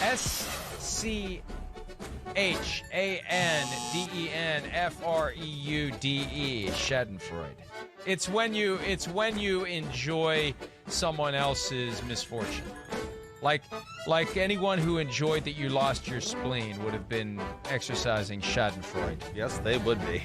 Schandendefreude. Schadenfreude. It's when you enjoy someone else's misfortune. Like anyone who enjoyed that you lost your spleen would have been exercising Schadenfreude. Yes, they would be.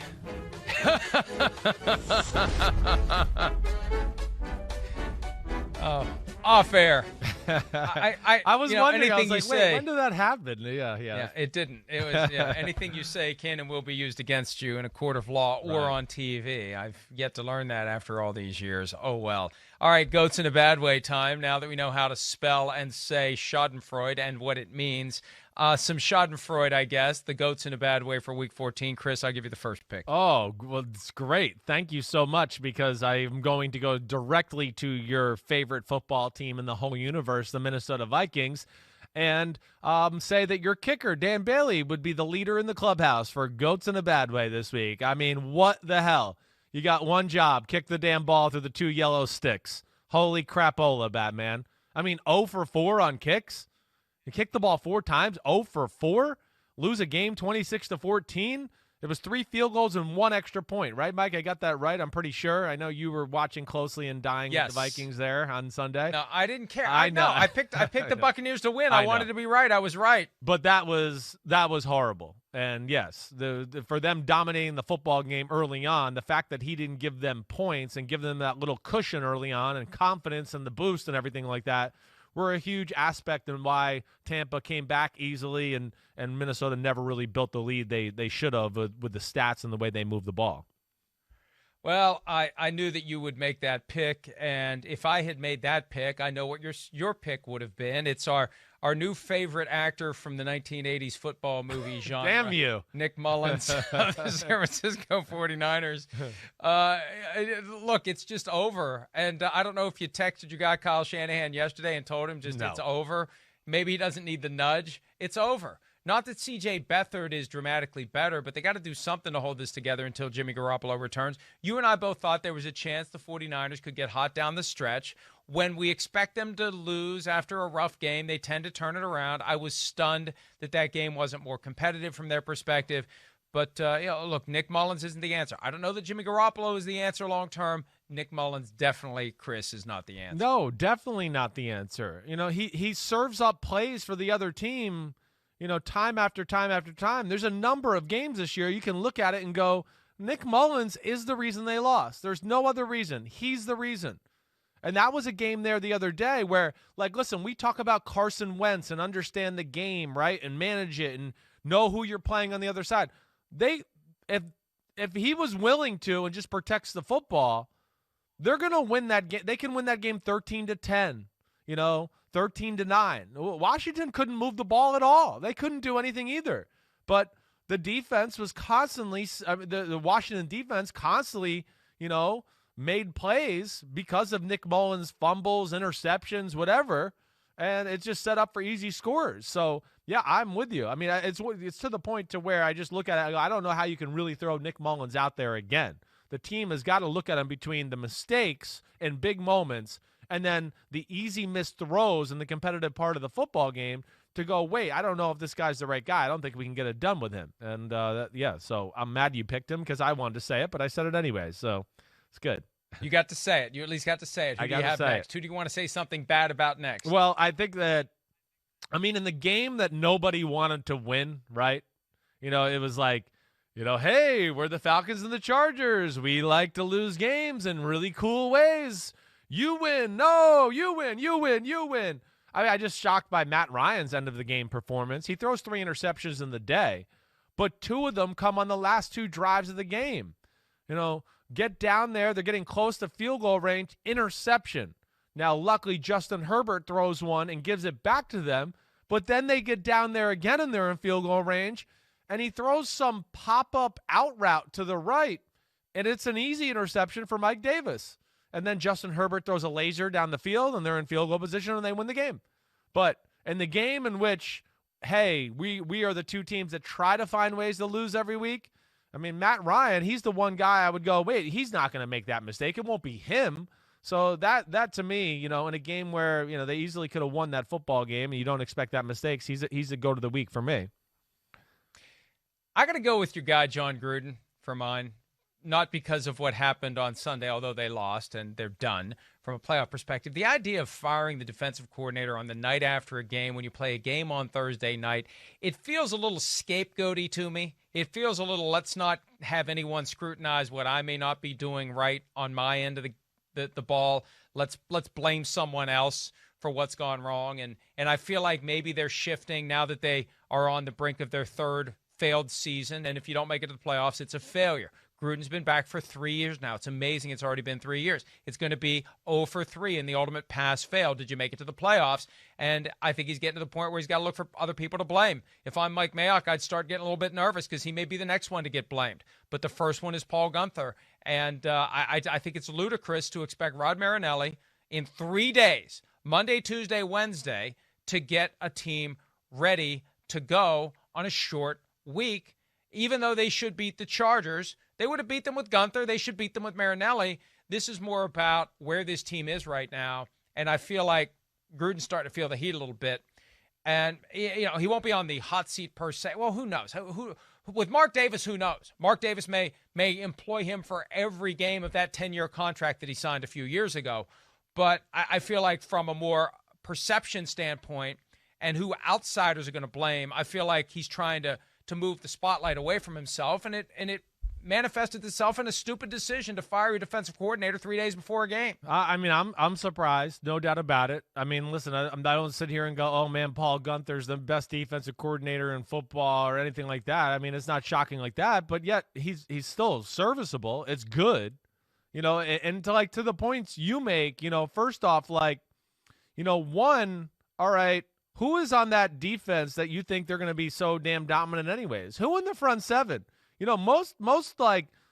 Off air. I was wondering. I was like, wait, when did that happen? Yeah. It didn't. It was anything you say can and will be used against you in a court of law or on TV. I've yet to learn that after all these years. Oh well. All right, goats in a bad way time. Now that we know how to spell and say Schadenfreude and what it means. Some Schadenfreude, I guess. The goats in a bad way for Week 14. Chris, I'll give you the first pick. Oh, well, it's great. Thank you so much, because I'm going to go directly to your favorite football team in the whole universe, the Minnesota Vikings, and say that your kicker, Dan Bailey, would be the leader in the clubhouse for goats in a bad way this week. I mean, what the hell? You got one job, kick the damn ball through the 2 yellow sticks. Holy crapola, Batman. I mean, 0 for 4 on kicks. You kick the ball 4 times, 0 for 4, lose a game 26-14. It was 3 field goals and 1 extra point, right, Mike? I got that right, I'm pretty sure. I know you were watching closely and dying with the Vikings there on Sunday. No, I didn't care. I know. I picked the Buccaneers to win. I wanted to be right. I was right. But that was horrible. And yes, for them dominating the football game early on, the fact that he didn't give them points and give them that little cushion early on and confidence and the boost and everything like that were a huge aspect in why Tampa came back easily and Minnesota never really built the lead they should have with the stats and the way they moved the ball. Well, I knew that you would make that pick, and if I had made that pick, I know what your pick would have been. It's our new favorite actor from the 1980s football movie genre. Damn you. Nick Mullens of the San Francisco 49ers. Look, it's just over. And I don't know if you texted your guy Kyle Shanahan yesterday and told him it's over. Maybe he doesn't need the nudge. It's over. Not that C.J. Beathard is dramatically better, but they got to do something to hold this together until Jimmy Garoppolo returns. You and I both thought there was a chance the 49ers could get hot down the stretch. When we expect them to lose after a rough game, they tend to turn it around. I was stunned that game wasn't more competitive from their perspective. But, look, Nick Mullens isn't the answer. I don't know that Jimmy Garoppolo is the answer long-term. Nick Mullens definitely, Chris, is not the answer. No, definitely not the answer. He serves up plays for the other team, time after time after time. There's a number of games this year you can look at it and go, Nick Mullens is the reason they lost. There's no other reason. He's the reason. And that was a game there the other day where, listen, we talk about Carson Wentz and understand the game, right, and manage it and know who you're playing on the other side. If he was willing to and just protects the football, they're going to win that game. They can win that game 13-10, 13-9. Washington couldn't move the ball at all. They couldn't do anything either. But the defense was constantly, the Washington defense constantly, made plays because of Nick Mullens' fumbles, interceptions, whatever, and it's just set up for easy scores. So, yeah, I'm with you. I mean, it's to the point to where I just look at it, I don't know how you can really throw Nick Mullens out there again. The team has got to look at him between the mistakes and big moments and then the easy missed throws in the competitive part of the football game to go, wait, I don't know if this guy's the right guy. I don't think we can get it done with him. And, so I'm mad you picked him because I wanted to say it, but I said it anyway, so it's good. You got to say it. You at least got to say it. Who do you have next? Who do you want to say something bad about next? Well, I think that, in the game that nobody wanted to win, right? It was like, hey, we're the Falcons and the Chargers. We like to lose games in really cool ways. You win. No, you win. You win. You win. I just shocked by Matt Ryan's end of the game performance. He throws 3 interceptions in the day, but 2 of them come on the last 2 drives of the game. Get down there. They're getting close to field goal range. Interception. Now, luckily, Justin Herbert throws one and gives it back to them, but then they get down there again and they're in field goal range, and he throws some pop-up out route to the right, and it's an easy interception for Mike Davis. And then Justin Herbert throws a laser down the field, and they're in field goal position, and they win the game. But in the game in which, hey, we are the 2 teams that try to find ways to lose every week, Matt Ryan, he's the one guy I would go, wait, he's not going to make that mistake. It won't be him. So that to me, in a game where, they easily could have won that football game and you don't expect that mistakes, he's a go to the week for me. I got to go with your guy, John Gruden, for mine. Not because of what happened on Sunday, although they lost and they're done from a playoff perspective. The idea of firing the defensive coordinator on the night after a game when you play a game on Thursday night, it feels a little scapegoaty to me. It feels a little, let's not have anyone scrutinize what I may not be doing right on my end of the ball. Let's blame someone else for what's gone wrong. And I feel like maybe they're shifting now that they are on the brink of their third failed season. And if you don't make it to the playoffs, it's a failure. Gruden's been back for 3 years now. It's amazing. It's already been 3 years. It's going to be 0 for 3 in the ultimate pass-fail. Did you make it to the playoffs? And I think he's getting to the point where he's got to look for other people to blame. If I'm Mike Mayock, I'd start getting a little bit nervous because he may be the next one to get blamed. But the first one is Paul Gunther. And I think it's ludicrous to expect Rod Marinelli in 3 days, Monday, Tuesday, Wednesday, to get a team ready to go on a short week. Even though they should beat the Chargers, they would have beat them with Gunther. They should beat them with Marinelli. This is more about where this team is right now. And I feel like Gruden's starting to feel the heat a little bit. And, he won't be on the hot seat per se. Well, who knows? With Mark Davis, who knows? Mark Davis may employ him for every game of that 10-year contract that he signed a few years ago. But I feel like from a more perception standpoint and who outsiders are going to blame, I feel like he's trying to move the spotlight away from himself, and it manifested itself in a stupid decision to fire a defensive coordinator 3 days before a game. I'm surprised, no doubt about it. I mean, listen, I don't sit here and go, oh man, Paul Gunther's the best defensive coordinator in football or anything like that. I mean, it's not shocking like that, but yet he's still serviceable. It's good, and to the points you make, first off, one, all right, who is on that defense that you think they're going to be so damn dominant anyways? Who in the front seven? Most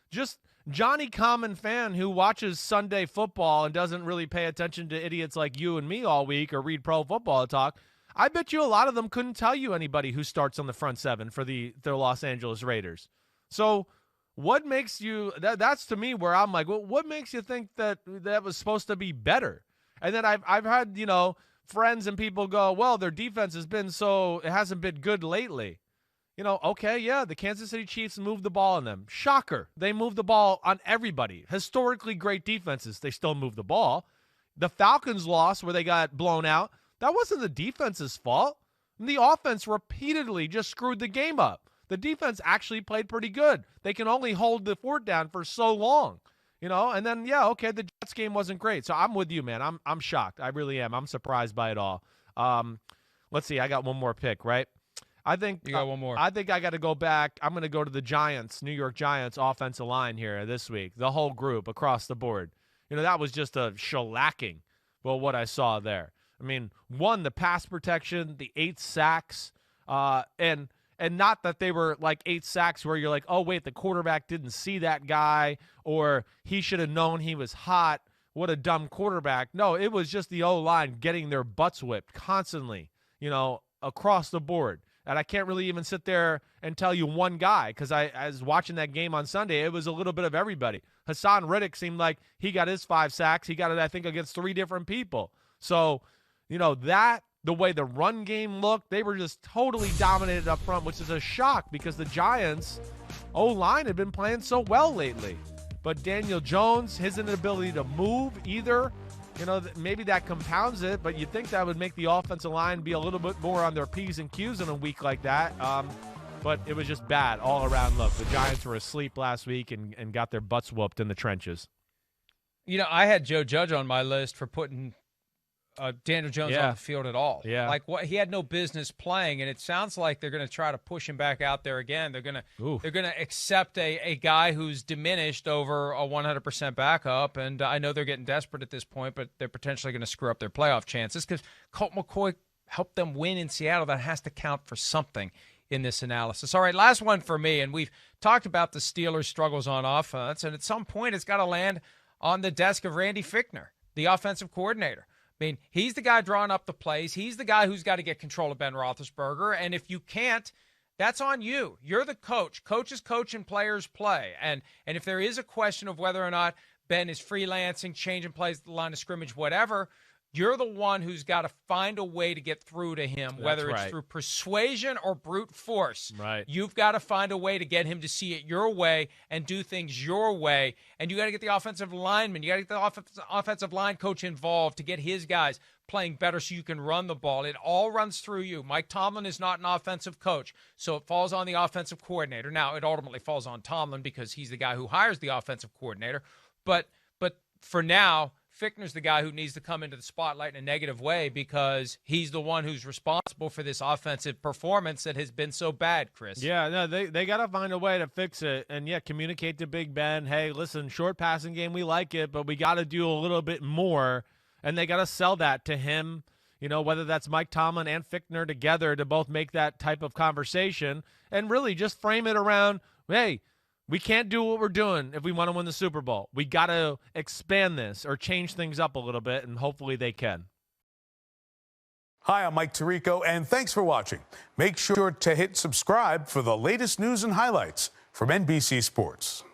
just Johnny Common fan who watches Sunday football and doesn't really pay attention to idiots like you and me all week or read Pro Football Talk. I bet you a lot of them couldn't tell you anybody who starts on the front seven for the Los Angeles Raiders. So what makes you that's to me where I'm like, well, what makes you think that was supposed to be better? And then I've had, friends and people go, well, their defense it hasn't been good lately. Okay, yeah, the Kansas City Chiefs moved the ball on them. Shocker. They moved the ball on everybody. Historically great defenses, they still move the ball. The Falcons lost where they got blown out. That wasn't the defense's fault. The offense repeatedly just screwed the game up. The defense actually played pretty good. They can only hold the fort down for so long. And then, the Jets game wasn't great. So I'm with you, man. I'm shocked. I really am. I'm surprised by it all. Let's see. I got one more pick, right? I think you got one more. I think I got to go back. I'm going to go to the Giants, New York Giants offensive line here this week. The whole group across the board. That was just a shellacking. Well, what I saw there. I mean, one, the pass protection, the 8 sacks, and not that they were like 8 sacks where you're like, oh, wait, the quarterback didn't see that guy or he should have known he was hot. What a dumb quarterback. No, it was just the O-line getting their butts whipped constantly, across the board. And I can't really even sit there and tell you one guy because I was watching that game on Sunday. It was a little bit of everybody. Hassan Riddick seemed like he got his 5 sacks. He got it, I think, against 3 different people. So, the way the run game looked, they were just totally dominated up front, which is a shock because the Giants' O-line had been playing so well lately. But Daniel Jones, his inability to move either, maybe that compounds it, but you'd think that would make the offensive line be a little bit more on their P's and Q's in a week like that. But it was just bad all around. Look, the Giants were asleep last week and got their butts whooped in the trenches. I had Joe Judge on my list for putting Daniel Jones on the field at all. Yeah. He had no business playing, and it sounds like they're going to try to push him back out there again. They're going to accept a guy who's diminished over a 100% backup, and I know they're getting desperate at this point, but they're potentially going to screw up their playoff chances because Colt McCoy helped them win in Seattle. That has to count for something in this analysis. All right, last one for me, and we've talked about the Steelers' struggles on offense, and at some point it's got to land on the desk of Randy Fichtner, the offensive coordinator. I mean, he's the guy drawing up the plays. He's the guy who's got to get control of Ben Roethlisberger. And if you can't, that's on you. You're the coach. Coaches coach and players play. And if there is a question of whether or not Ben is freelancing, changing plays at the line of scrimmage, whatever. You're the one who's got to find a way to get through to him, whether it's through persuasion or brute force. Right. You've got to find a way to get him to see it your way and do things your way. And you got to get the offensive lineman, you got to get the offensive line coach involved to get his guys playing better so you can run the ball. It all runs through you. Mike Tomlin is not an offensive coach, so it falls on the offensive coordinator. Now, it ultimately falls on Tomlin because he's the guy who hires the offensive coordinator. But for now, Fichtner's the guy who needs to come into the spotlight in a negative way because he's the one who's responsible for this offensive performance that has been so bad, Chris. Yeah, no, they got to find a way to fix it. And, yeah, communicate to Big Ben, hey, listen, short passing game, we like it, but we got to do a little bit more. And they got to sell that to him, whether that's Mike Tomlin and Fichtner together to both make that type of conversation and really just frame it around, hey, we can't do what we're doing if we want to win the Super Bowl. We got to expand this or change things up a little bit, and hopefully they can. Hi, I'm Mike Tirico, and thanks for watching. Make sure to hit subscribe for the latest news and highlights from NBC Sports.